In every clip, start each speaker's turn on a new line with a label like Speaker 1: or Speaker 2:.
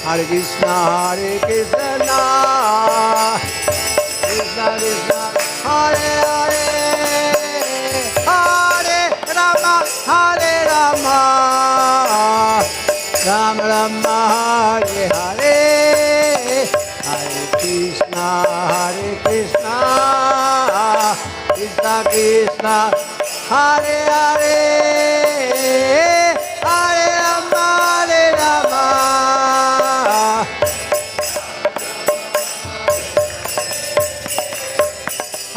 Speaker 1: Hare Krishna, Krishna Krishna, Hare Hare, Hare Rama, Rama Rama, Hare Hare, Hare Krishna, Krishna Krishna, Hare Hare, Hare Rama,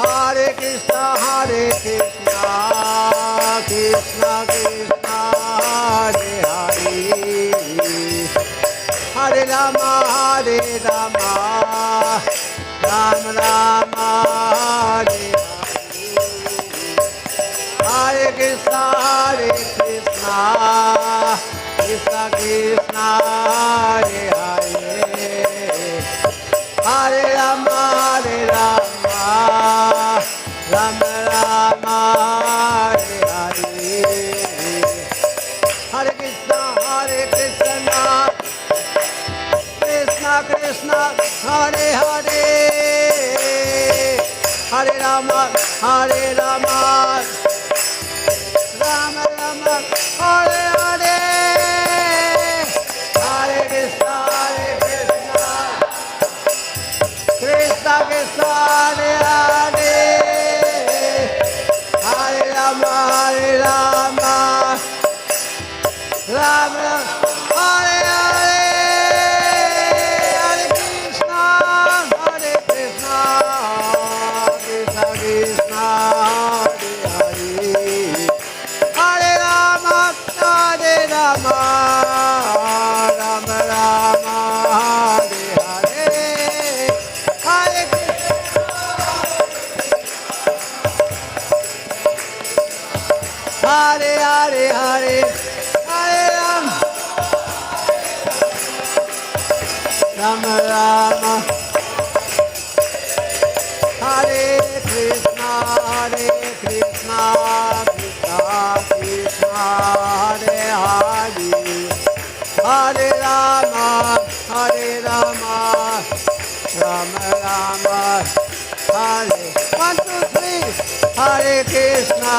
Speaker 1: Hare Krishna, Krishna Krishna, Hare Hare, Hare Rama, Rama Rama, Hare Hare Krishna, Krishna Krishna, Hare Hare, Hare Rama, Rama Rama, Hare Hare, Hare Krishna, Krishna Krishna, Hare Hare, Hare Rama, Rama Rama, Hare Hare, Hare Krishna, Krishna Krishna, Hare Hare, Hare Rama, Rama Rama, Hare Hare, Hare Krishna, Krishna Krishna, Hare Hare, Hare Rama, Rama Rama, Hare Hare, Hare Krishna, Hare Hare, Hare Rama, Rama Rama, Hare Krishna, Krishna Krishna, Hare Hare, Hare Rama, Rama Rama, Hare 1, 2, 3, Hare Krishna,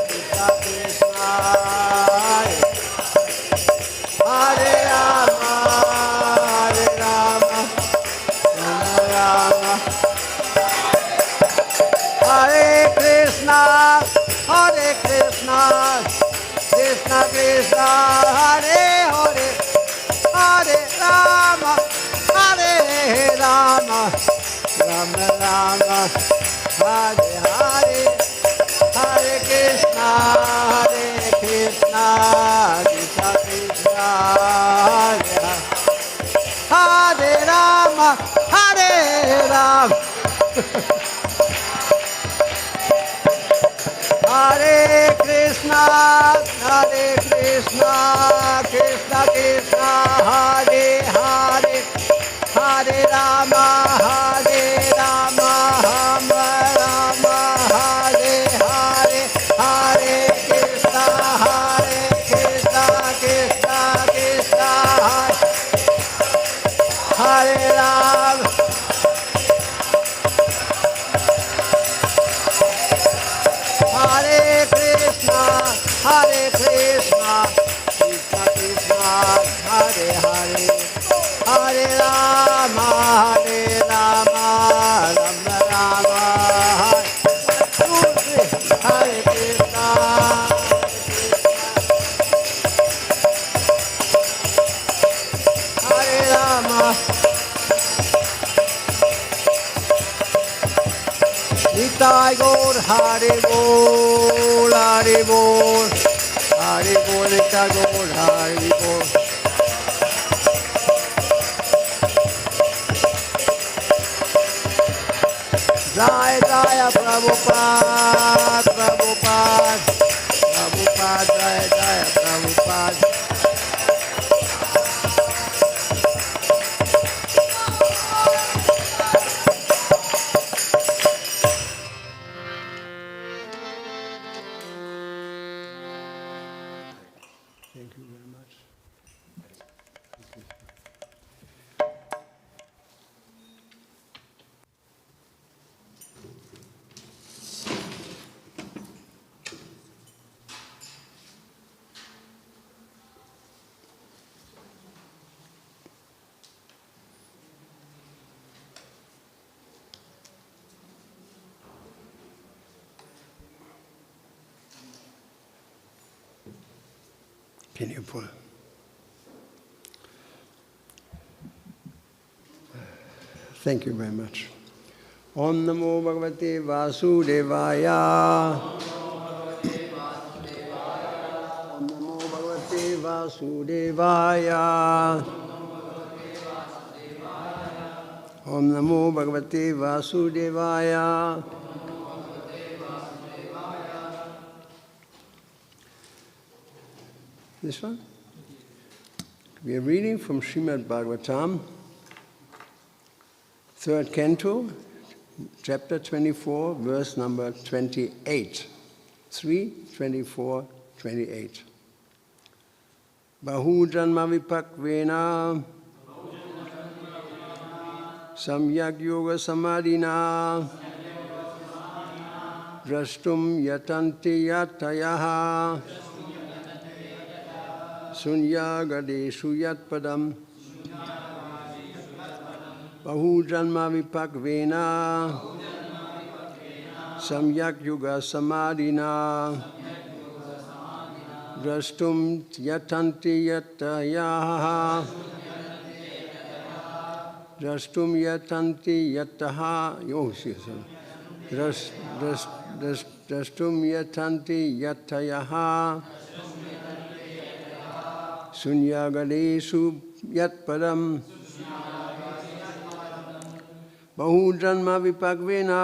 Speaker 1: Krishna Krishna, Hare Rama, Rama Rama, Hare Krishna, Krishna Krishna, Hare Hare, Hare Rama, Rama Rama, Hare Hare, Hare Krishna, Krishna Krishna, Hare Rama, Hare Rama, Hare Krishna, Krishna Krishna, Hare Hare, Hare Rama, Rama Rama, Hare Hare, Hare Krishna, Krishna Krishna, Hare Rama, Hare Krishna, Krishna Krishna, Hare Hare, Hare Rama, Rama Rama, Hare Krishna, Hare Rama, Nitai Gaur, Hare Bol, Hare Bol, Hare Bol, Nitai Gaur, Hare Bol. Jai Jaya Prabhupada, Jai Jaya Prabhupada. Thank you very much.
Speaker 2: Can you pull? Thank you very much. Om Namo Bhagavate Vasudevaya. Om Namo Bhagavate Vasudevaya. Om Namo Bhagavate Vasudevaya. This one? We are reading from Srimad Bhagavatam, 3rd Canto, chapter 24, verse number 28. 3:24-28. Bahu janma vipakvena samyak yoga samadhina drashtum yatanti yatayaha sunyagadeshu yatpadam. Bahu janma vipakvena samyak yoga samadhina drashtum yatanti yatayaha drashtum yatanti yataha drashtum yatanti yatayaha sunyagadeshu yatpadam. Bahu janma vipakvena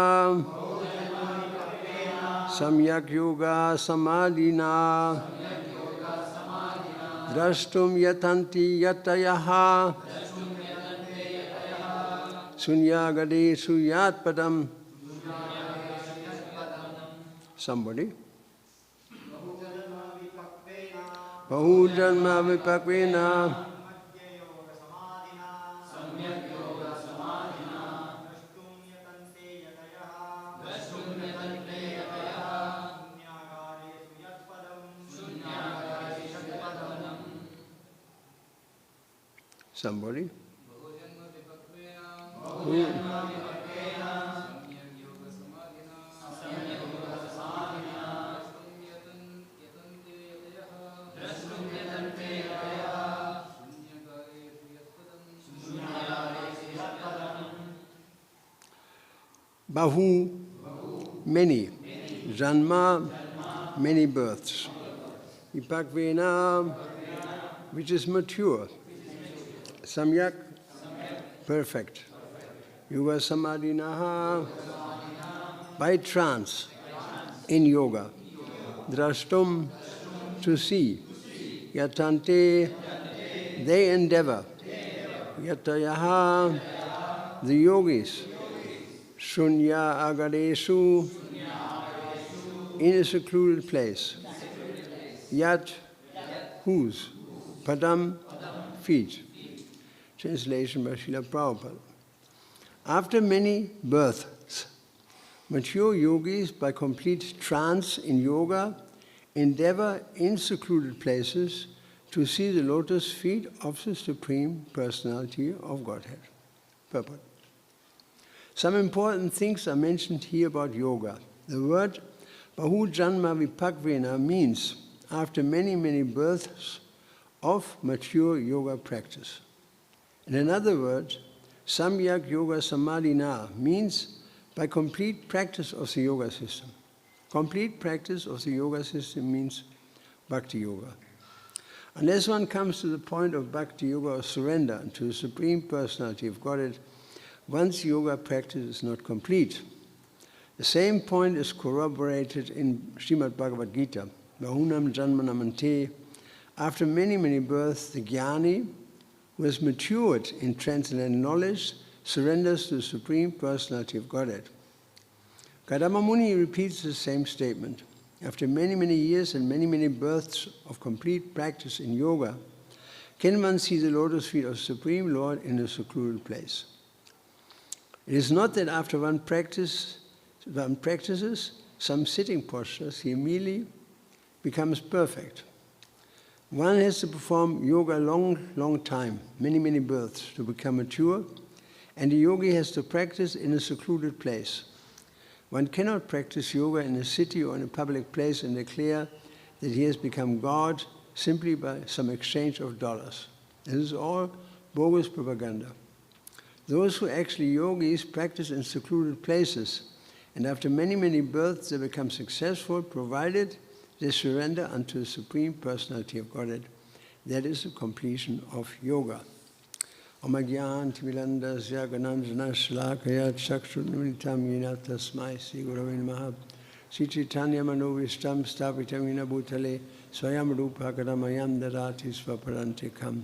Speaker 2: samyak yoga samadhina drashtum yatanti yatayaha sunyagadeshu yatpadam. Somebody? Bahu janma vipakvena Somebody? Bahu, many. Janma, many births. Vipakvena, which is mature. Samyak, perfect. Yoga samadhinaha, by trance, in yoga. Drashtum, to see. Yatante, they endeavor. Yatayaha, the yogis. Shunya agadesu, in a secluded place. Yat, whose? Padam, feet. Translation by Srila Prabhupada. After many births, mature yogis, by complete trance in yoga, endeavor in secluded places to see the lotus feet of the Supreme Personality of Godhead. Purport. Some important things are mentioned here about yoga. The word Bahu Janma Vipakvena means after many, many births of mature yoga practice. In other words, Samyak Yoga Samadhina means by complete practice of the yoga system. Complete practice of the yoga system means Bhakti Yoga. Unless one comes to the point of Bhakti Yoga or surrender to the Supreme Personality of Godhead, one's yoga practice is not complete. The same point is corroborated in Srimad Bhagavatam, Bahunam Janmanamante. After many, many births, the Jnani, who has matured in transcendental knowledge, surrenders to the Supreme Personality of Godhead. Kadama Muni repeats the same statement. After many, many years and many, many births of complete practice in yoga, can one see the lotus feet of the Supreme Lord in a secluded place. It is not that after one practices some sitting postures, he immediately becomes perfect. One has to perform yoga a long time, many, many births, to become mature, and the yogi has to practice in a secluded place. One cannot practice yoga in a city or in a public place and declare that he has become God simply by some exchange of dollars. This is all bogus propaganda. Those who actually yogis practice in secluded places, and after many, many births they become successful, provided they surrender unto the Supreme Personality of Godhead. That is the completion of yoga. Omagyan Tivilandasya Gananjana Shlakaya Chakshununitam Yena Tasmai Sri Gurave Namaha Sri Chaitanya Manovistam Stapitamina Bhutale Swayam Rupa Kadamayam Darati Svaparantikam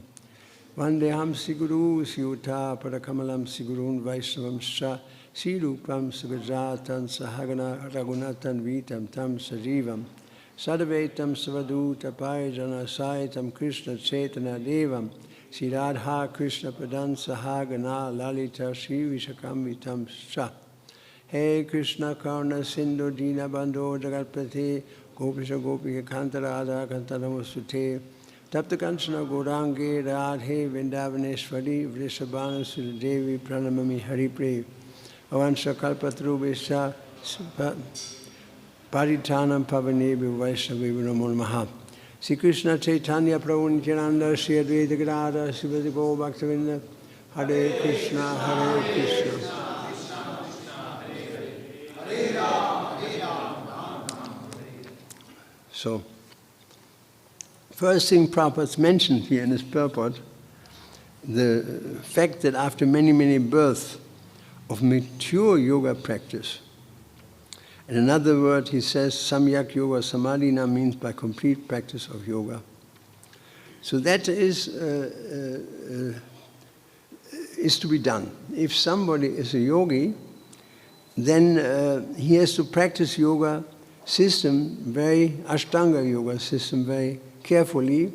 Speaker 2: Vandeham Siguru Siyuta Parakamalam Sigurun Vaishnavam Sha Sri Rupam Sagajatan Sahagana Ragunatan Vitam Tam Sajivam Sadavetam Savaduta Payajana Saitam Krishna Chaitana Devam Sri Radha Krishna Pradan Sahagana Lalita Sri Vishakam Sha Hey Krishna Karna Sindhu Dina Bandho Jagatpati Gopisha Gopika Kantarada Kantaramosute Tapta Kanchana Gorange Radhe Vindavaneshwari Vrishabhanu Sudevi Pranamami Haripre Avansha Kalpatru Vesha Paritanam Pavanebi Vaishnavi Namo Namaha Sri Krishna Chaitanya Prabhu Nityananda Sri Advaita Gadadhara Srivati Gaur Bhaktavinda Hare Krishna Hare Krishna So, first thing Prabhupada's mentioned here in his purport, the fact that after many, many births of mature yoga practice, in another word he says, Samyak Yoga Samadhina means by complete practice of yoga. So that is to be done. If somebody is a yogi, then he has to practice yoga system, Ashtanga yoga system, very carefully,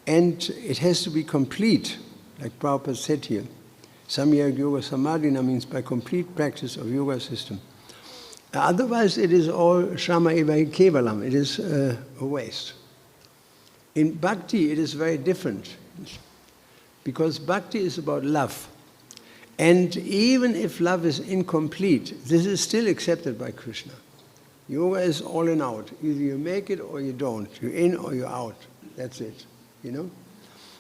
Speaker 2: and it has to be complete, like Prabhupada said here. Samyak Yoga Samadhina means by complete practice of yoga system. Otherwise it is all Shrama Eva Kevalam, it is a waste. In Bhakti it is very different, because Bhakti is about love. And even if love is incomplete, this is still accepted by Krishna. Yoga is all in out. Either you make it or you don't. You're in or you're out. That's it, you know.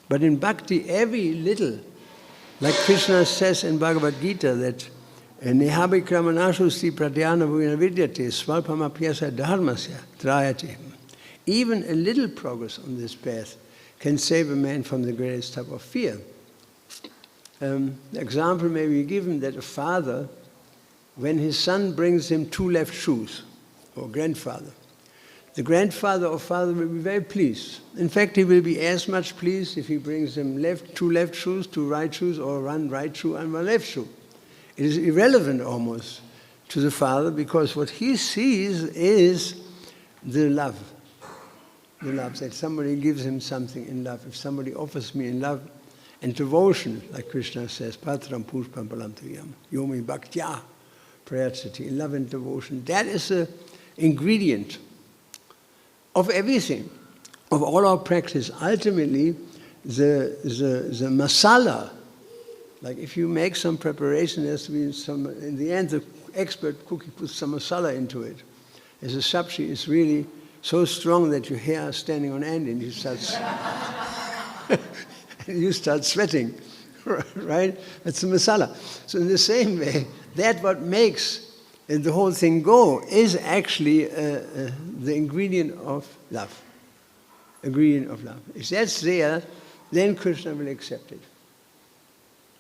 Speaker 2: But in Bhakti, every little, like Krishna says in Bhagavad Gita that Nehabhikramanashusti pratyana bhuvina vidyate svalpamapyasa dharmasya trayate. Even a little progress on this path can save a man from the greatest type of fear. The example may be given that a father, when his son brings him 2 left shoes, or grandfather, the grandfather or father will be very pleased. In fact, he will be as much pleased if he brings him 2 left shoes, 2 right shoes, or 1 right shoe and 1 left shoe. It is irrelevant almost to the father, because what he sees is the love. The love, that somebody gives him something in love. If somebody offers me in love and devotion, like Krishna says, Patram Pushpam Palam Triyam, Yomi Bhaktya Prayachati, in love and devotion, that is a ingredient of everything, of all our practice. Ultimately, the masala, like if you make some preparation, there has to be some, in the end the expert cookie puts some masala into it. As a sabji is really so strong that your hair is standing on end and you start sweating, right? That's the masala. So in the same way, that what makes the whole thing go is actually the ingredient of love. Ingredient of love. If that's there, then Krishna will accept it.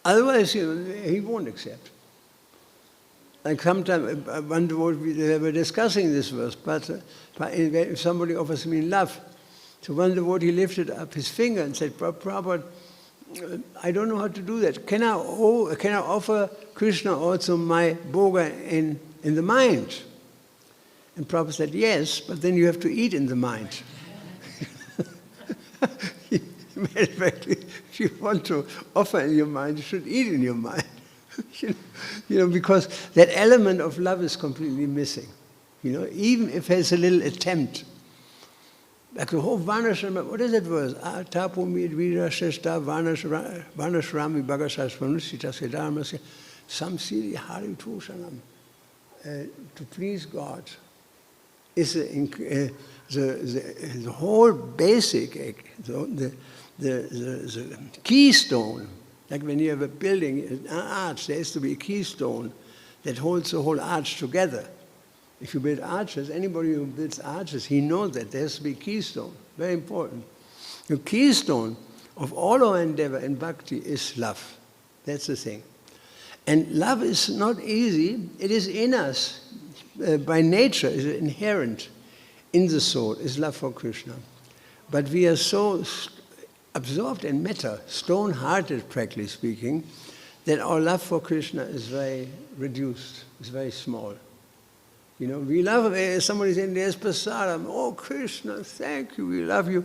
Speaker 2: Otherwise, he won't accept. Like sometimes, one devotee, they were discussing this verse, but if somebody offers me love, so one devotee lifted up his finger and said, Prabhupada, I don't know how to do that. Can I offer Krishna also my bhoga in the mind? And Prabhupada said, yes, but then you have to eat in the mind. Matter of fact, if you want to offer in your mind, you should eat in your mind. Because that element of love is completely missing. Even if there's a little attempt. Like the whole Varnashrama, what is that verse? Tapumi Dvira Shesta Varnashrami Bhagasasvanusita Siddharmasya Samsiri Hari Tushanam. To please God, is the whole basic, the keystone. Like when you have a building, an arch, there has to be a keystone that holds the whole arch together. If you build arches, anybody who builds arches, he knows that there has to be a keystone. Very important. The keystone of all our endeavor in bhakti is love. That's the thing. And love is not easy. It is in us. By nature, is inherent in the soul, is love for Krishna. But we are so absorbed in metta, stone-hearted, practically speaking, that our love for Krishna is very reduced, is very small. You know, we love, somebody saying, there's prasadam, oh Krishna, thank you, we love you.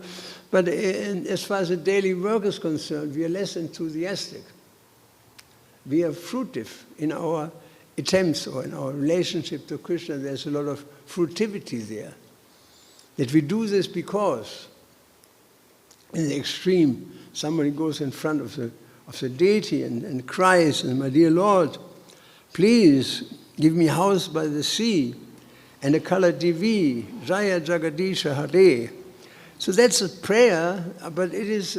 Speaker 2: But as far as the daily work is concerned, we are less enthusiastic. We are fruitive in our attempts or in our relationship to Krishna. There's a lot of fruitivity there. That we do this because, in the extreme, somebody goes in front of the deity and cries, and my dear Lord, please give me a house by the sea and a color TV, Jaya Jagadisha Hare. So that's a prayer, but it is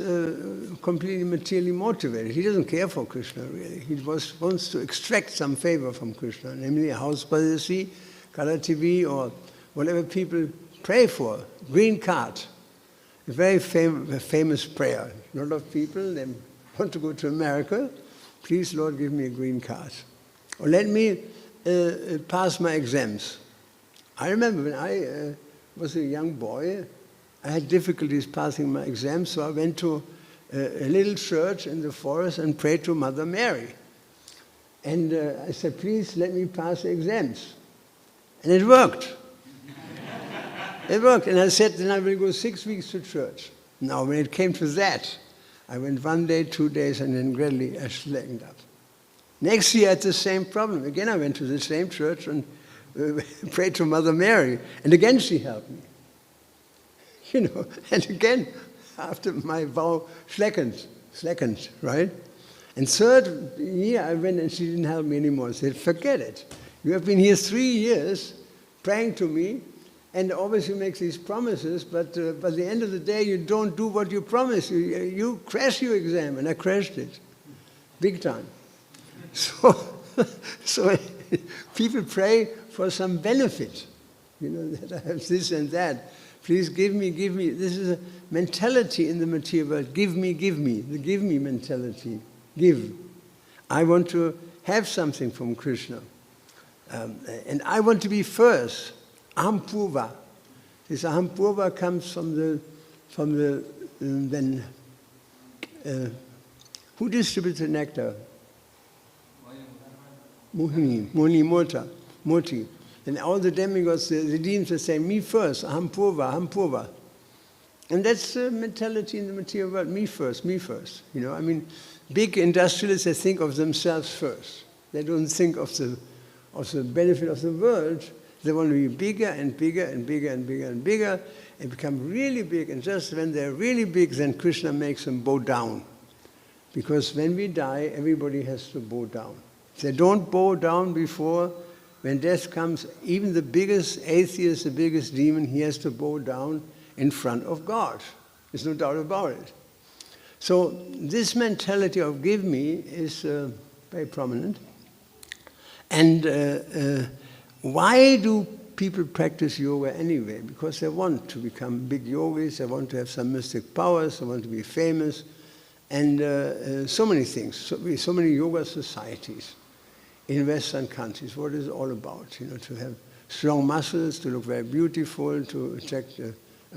Speaker 2: completely materially motivated. He doesn't care for Krishna, really. He wants to extract some favor from Krishna, namely a house by the sea, color TV, or whatever people pray for, green card. A very famous prayer. A lot of people, they want to go to America. Please, Lord, give me a green card. Or let me pass my exams. I remember when I was a young boy, I had difficulties passing my exams, so I went to a little church in the forest and prayed to Mother Mary. And I said, please let me pass the exams. And it worked. It worked. And I said, then I will go 6 weeks to church. Now, when it came to that, I went 1 day, 2 days, and then gradually I slackened up. Next year, I had the same problem. Again, I went to the same church and prayed to Mother Mary. And again, she helped me. You know, and again, after my vow, slackened, right? And third year, I went and she didn't help me anymore. I said, forget it. You have been here 3 years praying to me, and always you make these promises, but by the end of the day, you don't do what you promise. You crash your exam, and I crashed it, big time. So people pray for some benefit, you know, that I have this and that. Please give me. This is a mentality in the material world. Give me. The give me mentality. Give. I want to have something from Krishna. And I want to be first. Ahampurva. This ahampurva comes from the who distributes the nectar? Moti. And all the demigods, the demons are saying, me first, ahampurva. And that's the mentality in the material world, me first. You know, I mean, big industrialists, they think of themselves first. They don't think of the benefit of the world. They want to be bigger and bigger and bigger and bigger and bigger and become really big. And just when they're really big, then Krishna makes them bow down. Because when we die, everybody has to bow down. If they don't bow down before, when death comes, even the biggest atheist, the biggest demon, he has to bow down in front of God. There's no doubt about it. So this mentality of give me is very prominent. And why do people practice yoga anyway? Because they want to become big yogis, they want to have some mystic powers, they want to be famous, and so many things, so many yoga societies in Western countries. What is it all about? You know, to have strong muscles, to look very beautiful, to attract a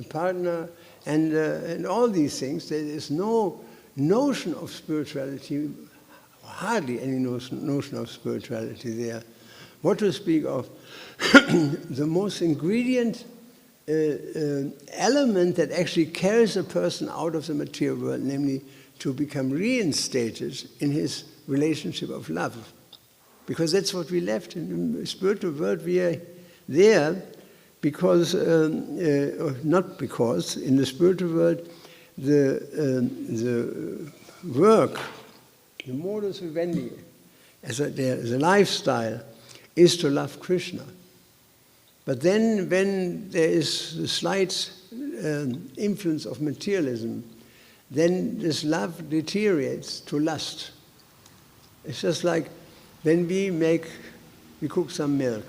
Speaker 2: partner, and all these things. There is no notion of spirituality, hardly any notion of spirituality there. What to speak of the most ingredient element that actually carries a person out of the material world, namely to become reinstated in his relationship of love. Because that's what we left in the spiritual world. We are there because, not because, in the spiritual world, the work, the modus vivendi, as a lifestyle, is to love Krishna. But then when there is a slight influence of materialism, then this love deteriorates to lust. It's just like when we cook some milk,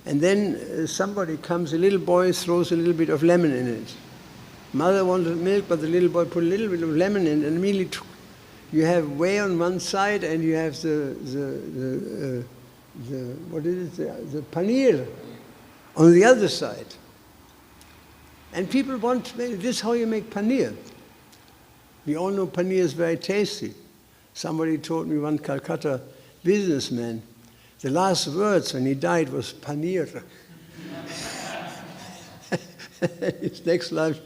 Speaker 2: and then somebody comes, a little boy throws a little bit of lemon in it. Mother wanted milk, but the little boy put a little bit of lemon in it, and immediately you have whey on one side, and you have the paneer on the other side. And people want, this is how you make paneer. We all know paneer is very tasty. Somebody told me, one Calcutta businessman, the last words when he died was paneer. His next life,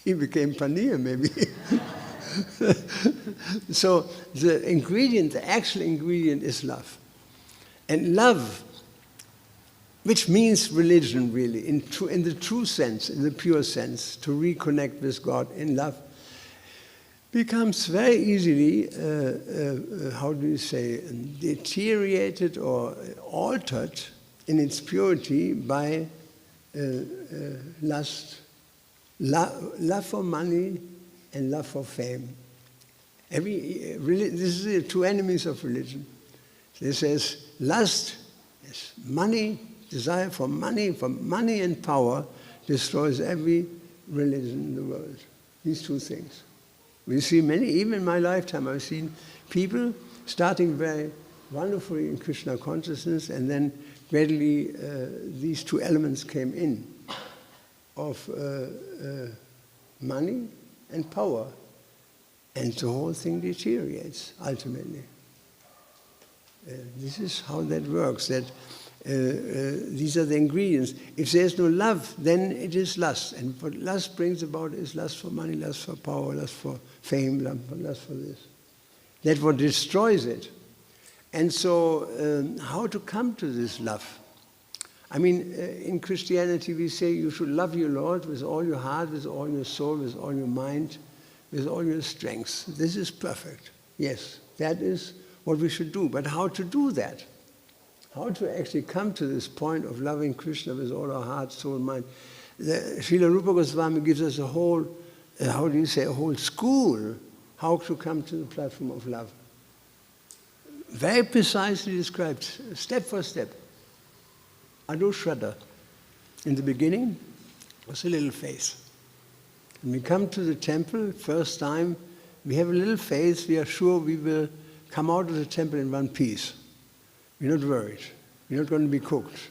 Speaker 2: he became paneer, maybe. So the ingredient, the actual ingredient is love. And love, which means religion really, in the true sense, in the pure sense, to reconnect with God in love, becomes very easily, deteriorated or altered in its purity by lust, love for money and love for fame. This is the two enemies of religion. It says lust is money, desire for money and power destroys every religion in the world. These two things. We see many, even in my lifetime, I've seen people starting very wonderfully in Krishna consciousness, and then gradually these two elements came in of money and power, and the whole thing deteriorates ultimately. This is how that works, that these are the ingredients. If there's no love, then it is lust. And what lust brings about is lust for money, lust for power, lust for fame, lust for this. That's what destroys it. And so how to come to this love? I mean, in Christianity we say you should love your Lord with all your heart, with all your soul, with all your mind, with all your strength. This is perfect. Yes, that is what we should do. But how to do that? How to actually come to this point of loving Krishna with all our heart, soul, mind. Srila Rupa Goswami gives us a whole, a whole school how to come to the platform of love. Very precisely described, step for step. Adu Shraddha. In the beginning, was a little faith. When we come to the temple, first time, we have a little faith, we are sure we will come out of the temple in one piece. We're not worried. We're not going to be cooked.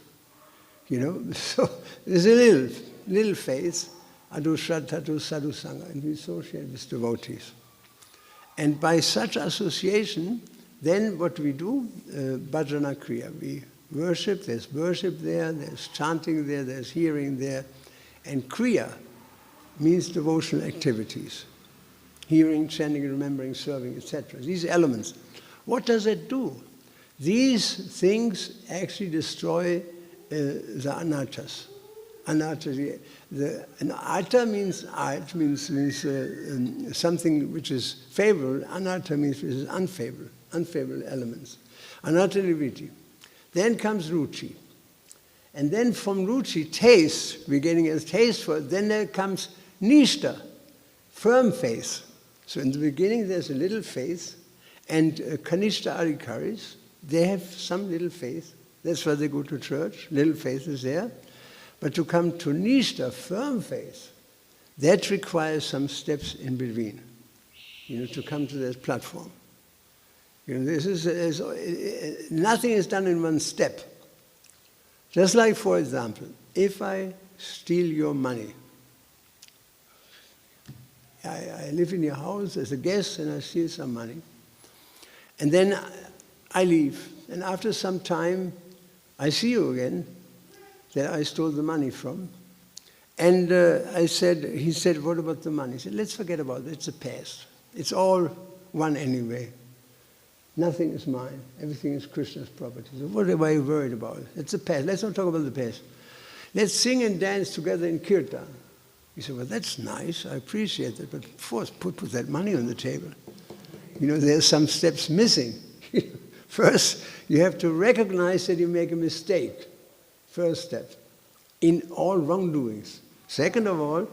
Speaker 2: You know, so there's a little faith, adu shraddhatu sadhu sangha, and we associate with devotees. And by such association, then what we do, bhajana kriya, we worship, there's chanting there, there's hearing there, and kriya means devotional activities. Hearing, chanting, remembering, serving, etc. These elements. What does it do? These things actually destroy the anarthas. An artha means art, means something which is favorable. Anartha means which is unfavorable elements. Anartha nivritti. Then comes ruchi. And then from ruchi, taste, we're getting a taste for it. Then there comes nishta, firm faith. So in the beginning there's a little faith, and kanishta adhikaris, they have some little faith. That's why they go to church. Little faith is there. But to come to nishta, firm faith, that requires some steps in between, to come to that platform. Nothing is done in one step. Just like, for example, if I steal your money, I live in your house as a guest and I steal some money, and then I leave, and after some time I see you again that I stole the money from, and he said, what about the money? He said, let's forget about it, it's a past. It's all one anyway. Nothing is mine. Everything is Krishna's property. So what are you worried about? It's a past. Let's not talk about the past. Let's sing and dance together in kirtan. He said, well, that's nice. I appreciate it. But first, put that money on the table. There's some steps missing. First, you have to recognize that you make a mistake. First step. in all wrongdoings. Second of all,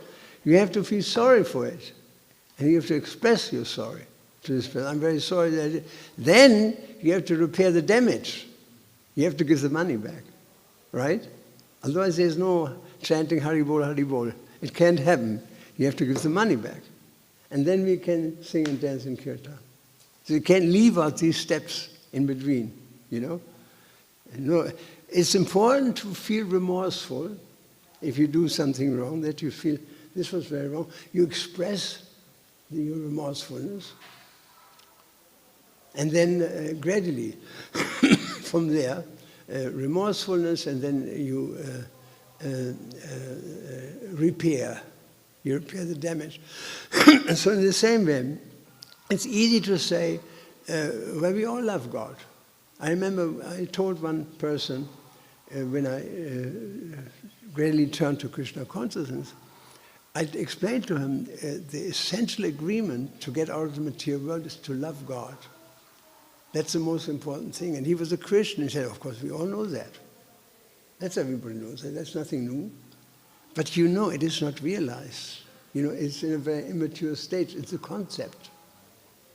Speaker 2: you have to feel sorry for it. And you have to express your sorry to this person. I'm very sorry that I did. Then you have to repair the damage. You have to give the money back. Right? Otherwise there's no chanting Haribol, Haribol. It can't happen. You have to give the money back. And then we can sing and dance in kirtan. So you can't leave out these steps in between, you know. No, it's important to feel remorseful if you do something wrong, that you feel this was very wrong. You express your remorsefulness. And then gradually, from there, remorsefulness, and then you repair. You repair the damage. So in the same way, it's easy to say, well, we all love God. I remember I told one person when I gradually turned to Krishna consciousness, I explained to him the essential agreement to get out of the material world is to love God. That's the most important thing. And he was a Christian. He said, of course, we all know that. That's everybody knows that. That's nothing new. But you know, it is not realized. You know, it's in a very immature stage. It's a concept.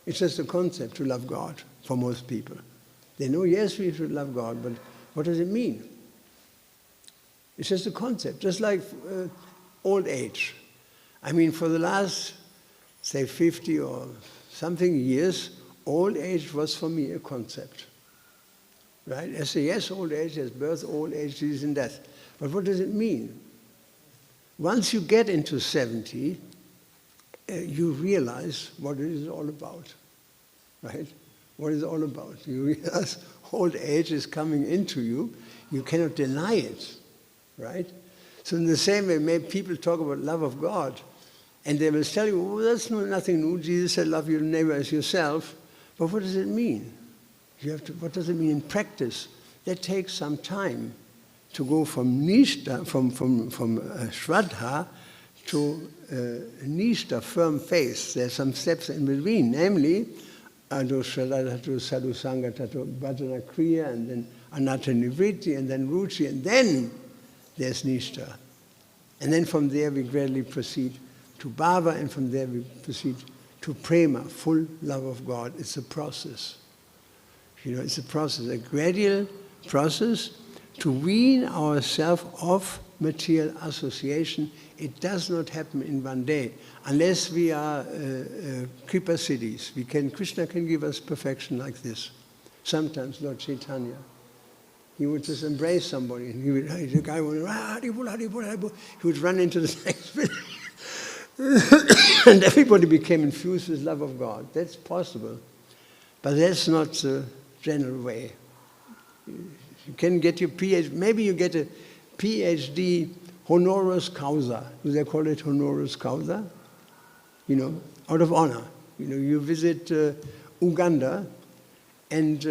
Speaker 2: It's just a concept to love God for most people. They know, yes, we should love God, but what does it mean? It's just a concept, just like old age. I mean, for the last, say, 50 or something years, old age was for me a concept. Right? I say, yes, old age, yes, birth, old age, disease, and death. But what does it mean? Once you get into 70, you realize what it is all about. Right? What is it all about? You realize old age is coming into you. You cannot deny it. Right? So in the same way, maybe people talk about love of God, and they will tell you, oh, that's nothing new. Jesus said, love your neighbor as yourself. But what does it mean? You have to, what does it mean in practice? That takes some time to go from nishta, from shraddha to nishta, firm faith. There's some steps in between, namely, ado shraddha tato sadhu sangha tato bhajana kriya, and then anatta nivritti, and then ruchi, and then there's nishta. And then from there we gradually proceed to bhava, and from there we proceed to prema, full love of God. It's a process. You know, it's a process, a gradual process to wean ourselves off material association. It does not happen in one day, unless we are Kripa Siddhis. Krishna can give us perfection like this. Sometimes Lord Chaitanya, he would just embrace somebody, and the guy would, he would run into the next village. And everybody became infused with love of God. That's possible. But that's not the general way. You can get your PhD, maybe you get a PhD honoris causa. Do they call it honoris causa? You know, out of honor. You know, you visit Uganda and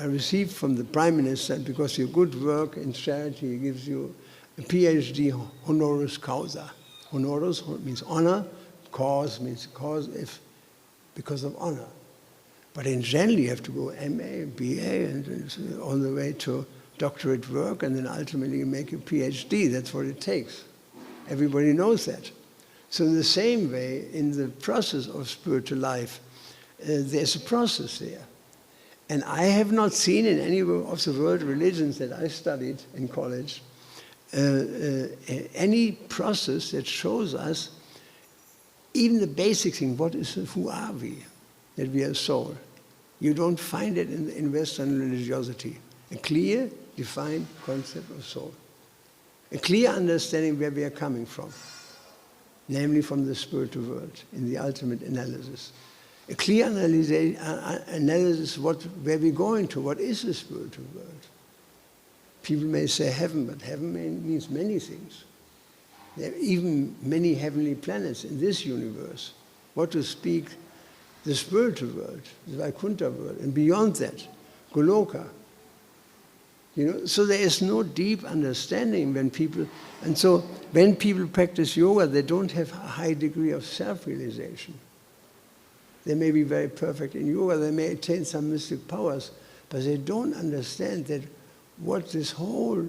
Speaker 2: receive from the Prime Minister, because your good work in charity, he gives you a PhD honoris causa. Honoris means honor, cause means cause because of honor. But in general, you have to go MA, BA, and all the way to doctorate work, and then ultimately you make a PhD. That's what it takes. Everybody knows that. So in the same way, in the process of spiritual life, there's a process there. And I have not seen in any of the world religions that I studied in college any process that shows us even the basic thing, who are we? That we are soul. You don't find it in Western religiosity. A clear, defined concept of soul. A clear understanding where we are coming from, namely from the spiritual world, in the ultimate analysis. A clear analysis where we're going to, what is the spiritual world. People may say heaven, but heaven means many things. There are even many heavenly planets in this universe. What to speak, the spiritual world, the Vaikuntha world, and beyond that, Goloka. You know, so there is no deep understanding when people practice yoga, they don't have a high degree of self-realization. They may be very perfect in yoga, they may attain some mystic powers, but they don't understand that what this whole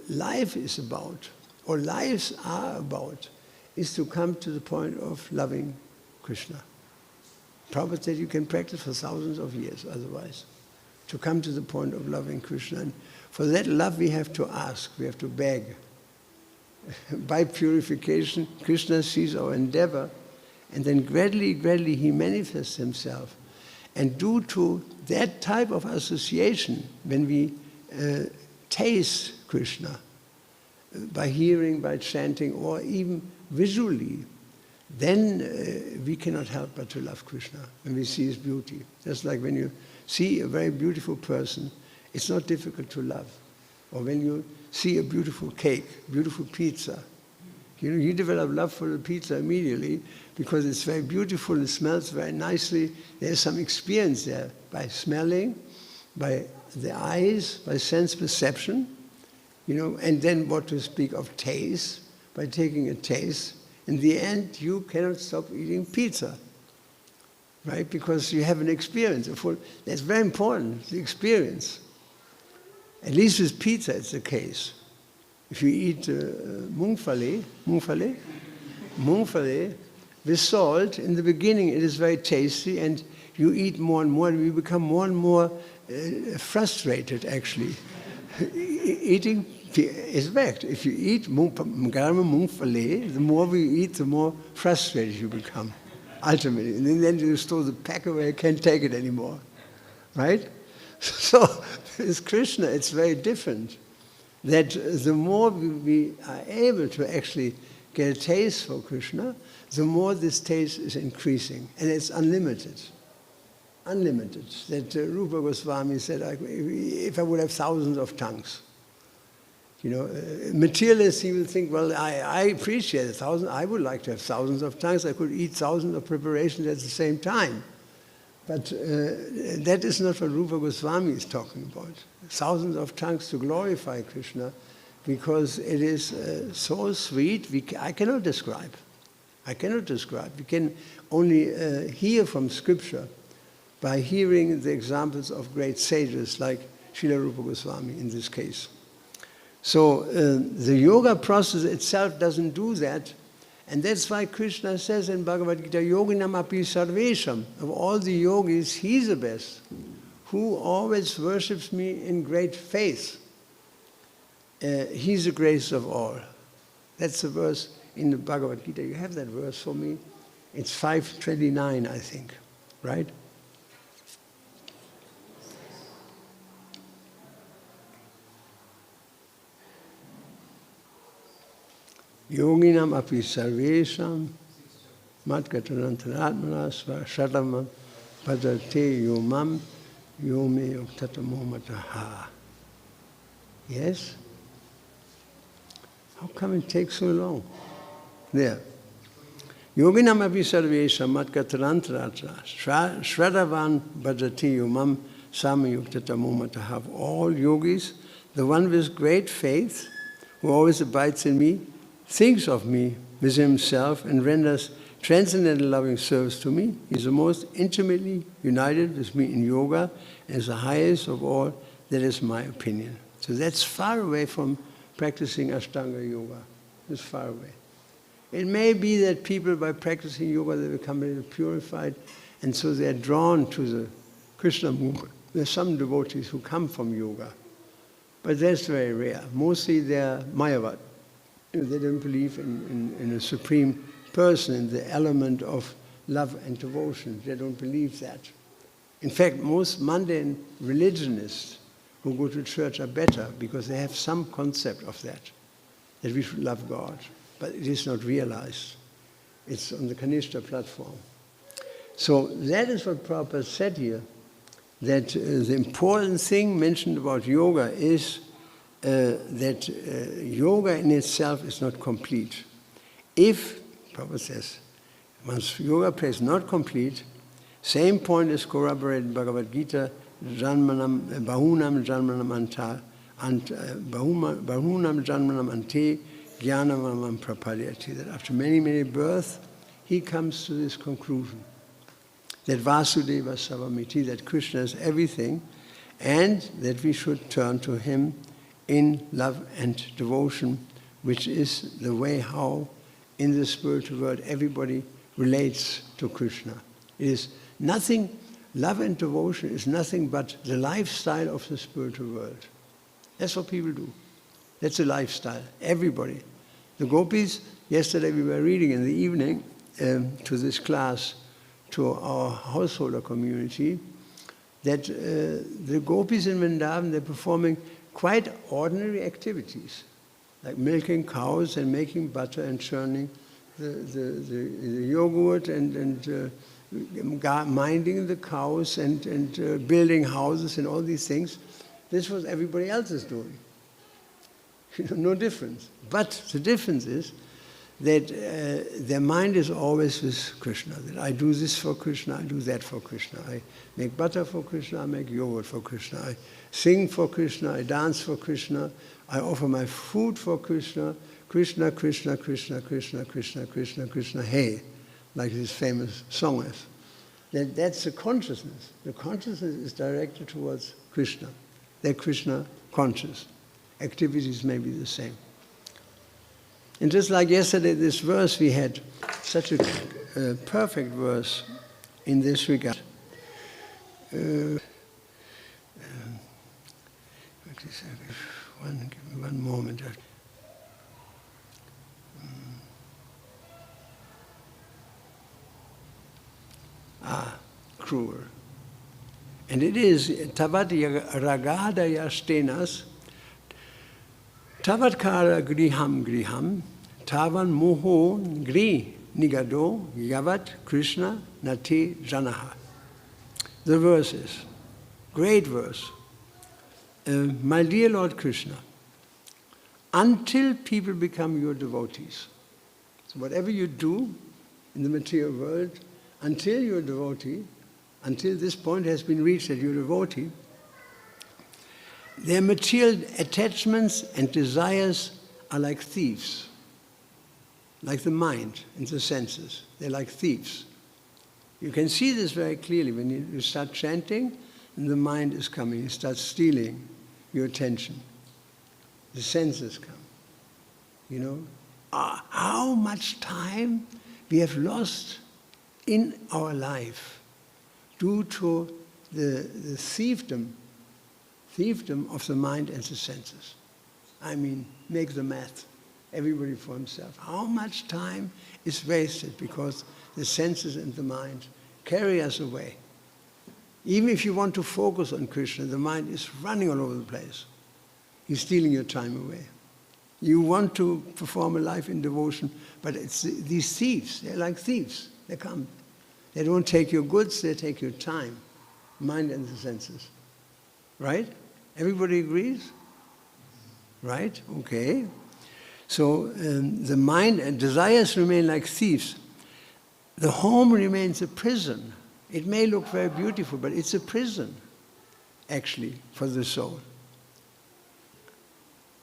Speaker 2: life is about, or lives are about, is to come to the point of loving Krishna. Prabhupada said you can practice for thousands of years otherwise, to come to the point of loving Krishna. And for that love we have to ask, we have to beg. By purification, Krishna sees our endeavor, and then gradually he manifests himself. And due to that type of association, when we taste Krishna, by hearing, by chanting, or even visually, then we cannot help but to love Krishna when we see his beauty. Just like when you see a very beautiful person, it's not difficult to love. Or when you see a beautiful cake, beautiful pizza, you develop love for the pizza immediately because it's very beautiful, it smells very nicely. There's some experience there by smelling, by the eyes, by sense perception, and then what to speak of taste, by taking a taste. In the end, you cannot stop eating pizza, right? Because you have an experience. That's very important, the experience. At least with pizza, it's the case. If you eat mungfali with salt, in the beginning it is very tasty, and you eat more and more, and we become more and more frustrated, actually. Eating is fact. If you eat mungfali, the more we eat, the more frustrated you become, ultimately. And then you throw the pack away, can't take it anymore, right? So with Krishna, it's very different. That the more we are able to actually get a taste for Krishna, the more this taste is increasing. And it's unlimited. Unlimited. That Rupa Goswami said, if I would have thousands of tongues. Materialists, he will think, well, I appreciate 1,000. I would like to have thousands of tongues. I could eat thousands of preparations at the same time. But that is not what Rupa Goswami is talking about. Thousands of tongues to glorify Krishna, because it is so sweet, I cannot describe. I cannot describe. We can only hear from Scripture by hearing the examples of great sages like Srila Rupa Goswami in this case. So the yoga process itself doesn't do that. And that's why Krishna says in Bhagavad Gita, Yoginam api sarvesham. Of all the yogis, he's the best, who always worships me in great faith. He's the greatest of all. That's the verse in the Bhagavad Gita. You have that verse for me? It's 5:29, I think, right? Yoginam api sarvesham matkatanantaratmana svashatam padate yomam yome yuktatamomataha. Yes? How come it takes so long? There. Yoginam api sarvesham matkatanantaratmana svadavan bhajati yomam samayuktatamomataha. All yogis, the one with great faith, who always abides in me, thinks of me with himself and renders transcendental loving service to me. He's the most intimately united with me in yoga and is the highest of all. That is my opinion. So that's far away from practicing Ashtanga yoga. It's far away. It may be that people, by practicing yoga, they become a little purified, and so they're drawn to the Krishna movement. There's some devotees who come from yoga, but that's very rare. Mostly they're Mayavad. They don't believe in a supreme person, in the element of love and devotion. They don't believe that. In fact, most mundane religionists who go to church are better because they have some concept of that we should love God. But it is not realized. It's on the Kanishta platform. So that is what Prabhupada said here, that the important thing mentioned about yoga is that yoga in itself is not complete. If, Prabhupada says, once yoga prayer is not complete, same point is corroborated in Bhagavad Gita, bahunam janmanam ante jnanam prapadyati, that after many, many births, he comes to this conclusion, that Vasudeva Savamiti, that Krishna is everything, and that we should turn to him in love and devotion, which is the way how in the spiritual world everybody relates to Krishna. It is nothing, love and devotion is nothing but the lifestyle of the spiritual world. That's what people do. That's a lifestyle, everybody. The gopis, yesterday we were reading in the evening to this class, to our householder community, that the gopis in Vrindavan, they're performing quite ordinary activities, like milking cows and making butter and churning the yogurt and minding the cows and building houses and all these things. This was everybody else is doing. No difference. But the difference is that their mind is always with Krishna. That I do this for Krishna, I do that for Krishna. I make butter for Krishna, I make yogurt for Krishna. I sing for Krishna, I dance for Krishna. I offer my food for Krishna. Krishna, Krishna, Krishna, Krishna, Krishna, Krishna, Krishna, hey, like this famous song is. That's the consciousness. The consciousness is directed towards Krishna. They're Krishna conscious. Activities may be the same. And just like yesterday, this verse, we had such a perfect verse in this regard. Give me one moment. Cruel. And it is Tavat Ragadaya Stenas, Tavat Kara Griham Griham, Tavan Moho Gri Nigado Yavat Krishna Nati Janaha. The verse is, great verse. My dear Lord Krishna, until people become your devotees, so whatever you do in the material world, until you're a devotee, until this point has been reached that you're a devotee, their material attachments and desires are like thieves, like the mind and the senses. They're like thieves. You can see this very clearly when you start chanting and the mind is coming. You start stealing your attention. The senses come. You know, how much time we have lost in our life due to the thiefdom of the mind and the senses. I mean, make the math, everybody for himself. How much time is wasted because the senses and the mind carry us away. Even if you want to focus on Krishna, the mind is running all over the place. He's stealing your time away. You want to perform a life in devotion, but it's these thieves, they're like thieves. They come. They don't take your goods, they take your time, mind and the senses. Right? Everybody agrees? Right? Okay. So the mind and desires remain like thieves. The home remains a prison. It may look very beautiful, but it's a prison, actually, for the soul.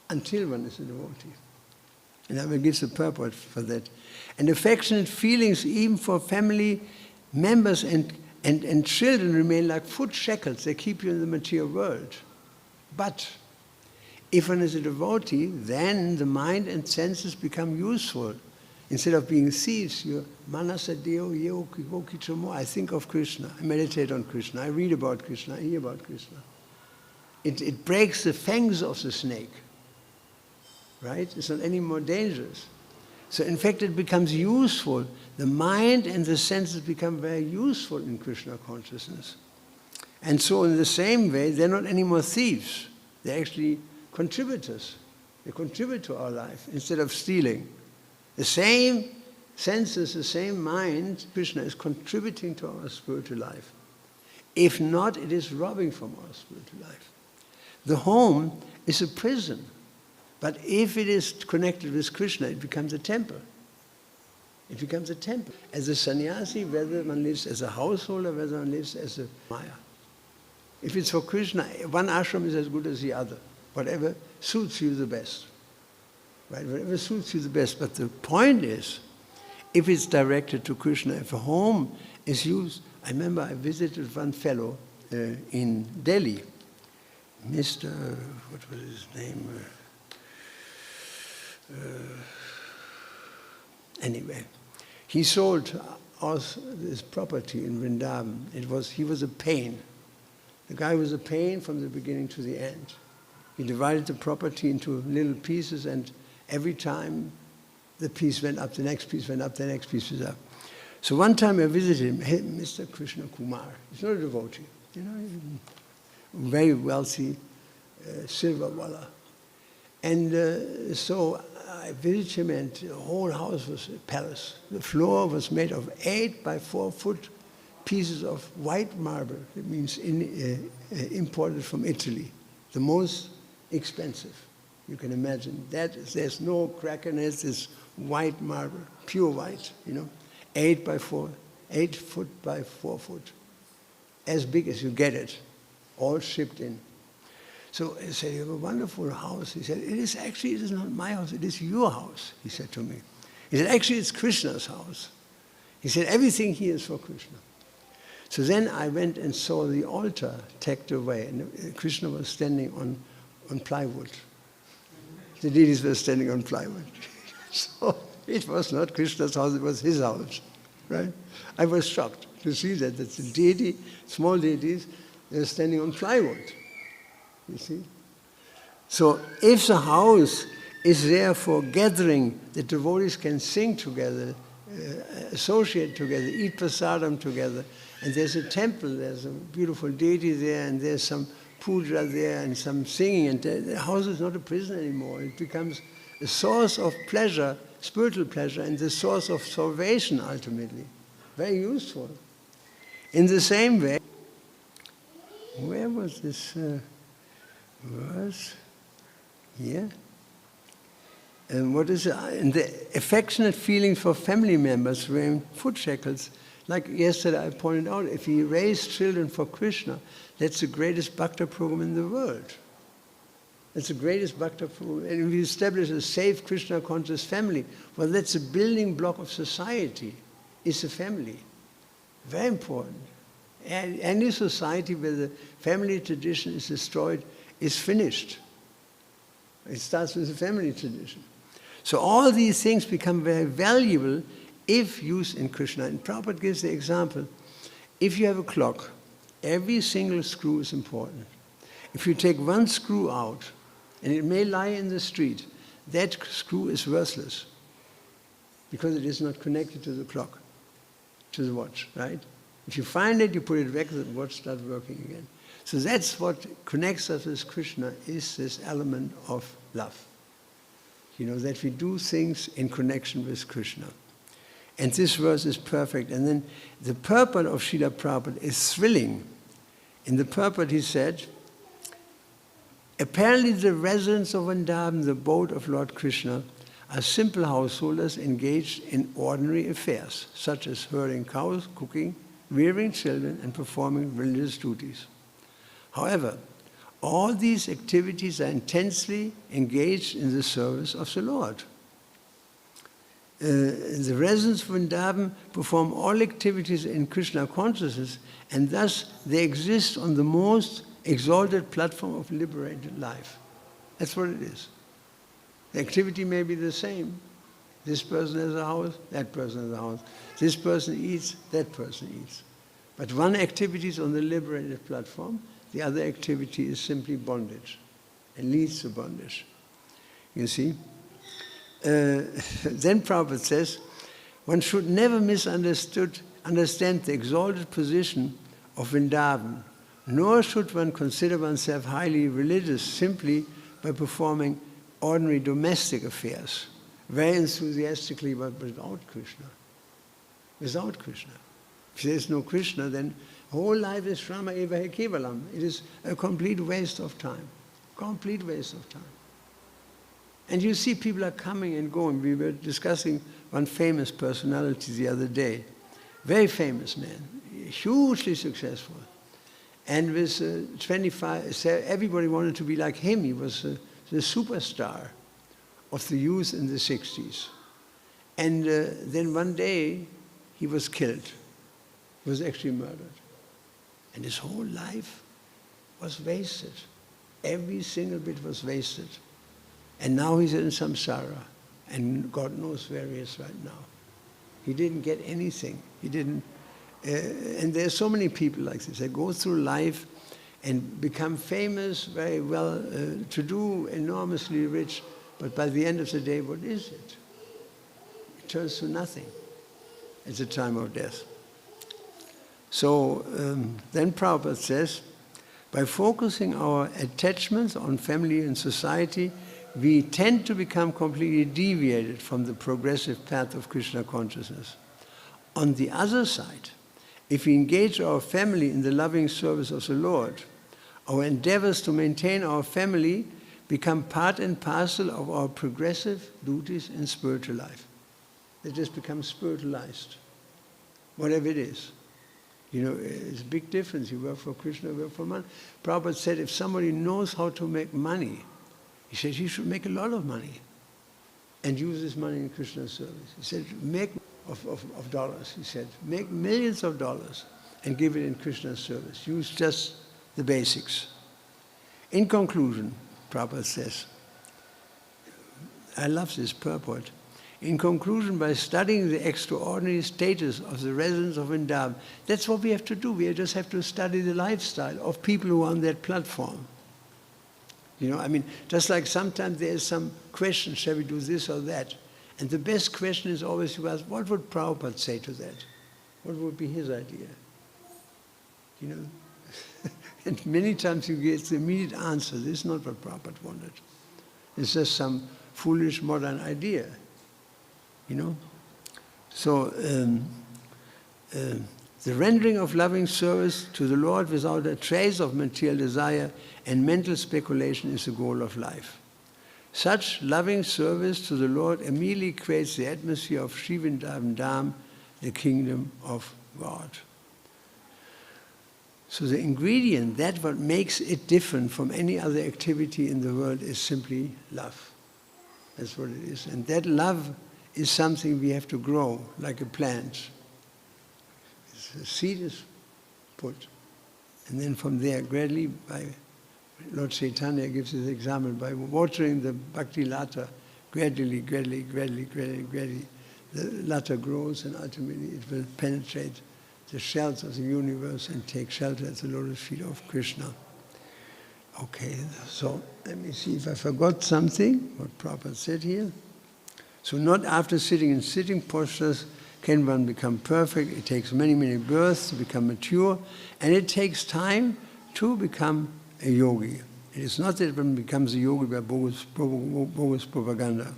Speaker 2: Until one is a devotee. And I will give the purport for that. And affectionate feelings, even for family members and children, remain like foot shackles. They keep you in the material world. But if one is a devotee, then the mind and senses become useful. Instead of being thieves, you I think of Krishna, I meditate on Krishna, I read about Krishna, I hear about Krishna. It breaks the fangs of the snake. Right? It's not any more dangerous. So in fact it becomes useful. The mind and the senses become very useful in Krishna consciousness. And so in the same way, they're not any more thieves. They're actually contributors. They contribute to our life instead of stealing. The same senses, the same mind, Krishna is contributing to our spiritual life. If not, it is robbing from our spiritual life. The home is a prison. But if it is connected with Krishna, it becomes a temple. It becomes a temple. As a sannyasi, whether one lives as a householder, whether one lives as a Maya. If it's for Krishna, one ashram is as good as the other. Whatever suits you the best. Right? Whatever suits you the best. But the point is, if it's directed to Krishna, if a home is used... I remember I visited one fellow in Delhi. Mr. What was his name? Anyway, he sold us this property in Vrindavan. He was a pain. The guy was a pain from the beginning to the end. He divided the property into little pieces, and every time the piece went up, the next piece went up, the next piece was up. So one time I visited him, hey, Mr. Krishna Kumar. He's not a devotee, very wealthy silver wallah. And so I visited him, and the whole house was a palace. The floor was made of 8 by 4 foot pieces of white marble. It means imported from Italy, the most expensive. You can imagine that. There's no crack in it. It's white marble, pure white, 8 foot by 4 foot, as big as you get it, all shipped in. So he said, you have a wonderful house. He said, it is not my house, it is your house, he said to me. He said, actually, it's Krishna's house. He said, everything here is for Krishna. So then I went and saw the altar tacked away, and Krishna was standing on plywood. The deities were standing on plywood. So it was not Krishna's house, it was his house, right? I was shocked to see that the deity, small deities, they were standing on plywood. You see? So if the house is there for gathering, the devotees can sing together, associate together, eat prasadam together, and there's a temple, there's a beautiful deity there, and there's some puja there and some singing, and the house is not a prison anymore. It becomes a source of pleasure, spiritual pleasure, and the source of salvation ultimately. Very useful. In the same way, where was this verse? Here. And what is it? And the affectionate feelings for family members wearing foot shackles. Like yesterday I pointed out, if we raise children for Krishna, that's the greatest bhakta program in the world. That's the greatest bhakta program. And if we establish a safe Krishna conscious family, well, that's a building block of society, is a family. Very important. And any society where the family tradition is destroyed is finished. It starts with the family tradition. So all these things become very valuable if used in Krishna. And Prabhupada gives the example. If you have a clock, every single screw is important. If you take one screw out, and it may lie in the street, that screw is worthless because it is not connected to the clock, to the watch, right? If you find it, you put it back, the watch starts working again. So that's what connects us with Krishna, is this element of love. That we do things in connection with Krishna. And this verse is perfect. And then the purport of Srila Prabhupada is thrilling. In the purport he said, apparently the residents of Vrindavan, the abode of Lord Krishna, are simple householders engaged in ordinary affairs, such as herding cows, cooking, rearing children, and performing religious duties. However, all these activities are intensely engaged in the service of the Lord. The residents of Vrindavan perform all activities in Krishna consciousness, and thus they exist on the most exalted platform of liberated life. That's what it is. The activity may be the same. This person has a house, that person has a house. This person eats, that person eats. But one activity is on the liberated platform, the other activity is simply bondage and leads to bondage. You see? Then Prabhupada says, one should never understand the exalted position of Vrindavan, nor should one consider oneself highly religious simply by performing ordinary domestic affairs, very enthusiastically, but without Krishna. Without Krishna. If there is no Krishna, then whole life is Shrama Eva He Kevalam. It is a complete waste of time. Complete waste of time. And you see people are coming and going. We were discussing one famous personality the other day. Very famous man. Hugely successful. And with 25, everybody wanted to be like him. He was the superstar of the youth in the 60s. And then one day he was killed. He was actually murdered. And his whole life was wasted. Every single bit was wasted. And now he's in samsara, and God knows where he is right now. He didn't get anything. He didn't. And there are so many people like this. They go through life and become famous, very well to do, enormously rich, but by the end of the day, what is it? It turns to nothing at the time of death. So then Prabhupada says, by focusing our attachments on family and society, we tend to become completely deviated from the progressive path of Krishna consciousness. On the other side, if we engage our family in the loving service of the Lord, our endeavors to maintain our family become part and parcel of our progressive duties in spiritual life. They just become spiritualized, whatever it is. You know, it's a big difference. You work for Krishna, you work for money. Prabhupada said if somebody knows how to make money, he says he should make a lot of money and use this money in Krishna's service. He said, make of dollars, he said, make millions of dollars and give it in Krishna's service. Use just the basics. In conclusion, Prabhupada says, I love this purport. In conclusion, by studying the extraordinary status of the residents of Vrindavan, that's what we have to do. We just have to study the lifestyle of people who are on that platform. You know, I mean, just like sometimes there's some question, shall we do this or that? And the best question is always to ask, what would Prabhupada say to that? What would be his idea? You know? And many times you get the immediate answer, this is not what Prabhupada wanted. It's just some foolish modern idea. You know? So, the rendering of loving service to the Lord without a trace of material desire and mental speculation is the goal of life. Such loving service to the Lord immediately creates the atmosphere of Sri Vrindavan Dham, the kingdom of God. So the ingredient, that what makes it different from any other activity in the world is simply love. That's what it is. And that love is something we have to grow like a plant. The seed is put. And then from there, gradually, by Lord Chaitanya gives this example, by watering the bhakti lata, gradually, the lata grows and ultimately it will penetrate the shells of the universe and take shelter at the lotus feet of Krishna. Okay, so let me see if I forgot something, what Prabhupada said here. So not after sitting in sitting postures can one become perfect. It takes many, many births to become mature, and it takes time to become a yogi. It is not that one becomes a yogi by bogus propaganda.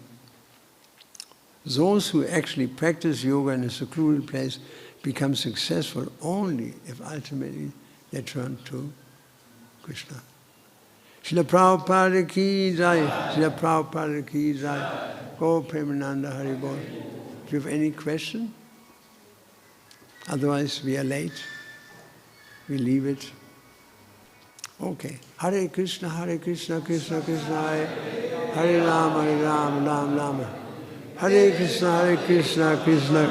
Speaker 2: Those who actually practice yoga in a secluded place become successful only if ultimately they turn to Krishna. Srila Prabhupada ki jai, Srila Prabhupada ki jai. Go Premananda Hari Bol. Do you have any question? Otherwise we are late. We leave it. Okay. Hare Krishna, Krishna Krishna, Hare Hare Rama, Ram Rama. Hare Krishna, Krishna Krishna.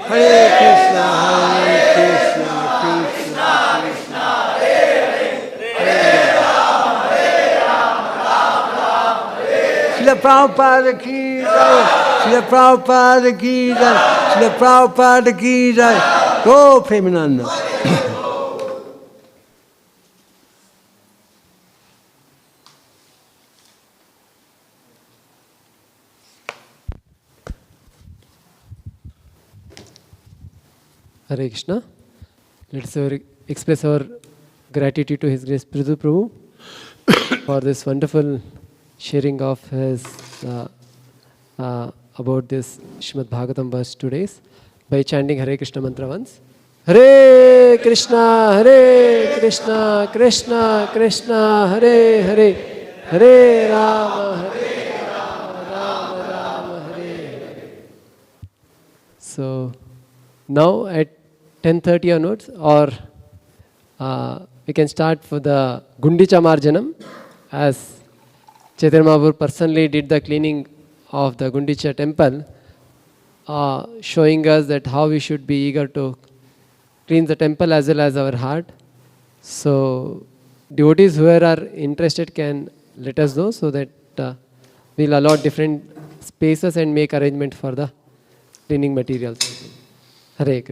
Speaker 2: Hare Krishna, Krishna Krishna. Srila Prabhupada ki jai, Srila Prabhupada ki jai, Srila Prabhupada ki jai. Go Premananda.
Speaker 3: Hare Krishna. Let's express our gratitude to His Grace Prithu Prabhu for this wonderful sharing of his about this Srimad Bhagavatam verse 2 days by chanting Hare Krishna mantra once. Hare Krishna, Krishna Krishna, Hare Hare, Hare Rama, Rama Rama, Hare Hare. So now at 10:30 onwards, or we can start for the Gundicha Marjanam, as Chaitanya Mahaprabhu personally did the cleaning of the Gundicha temple, showing us that how we should be eager to clean the temple as well as our heart. So devotees who are interested can let us know, so that we'll allot different spaces and make arrangement for the cleaning materials. Hare Krishna.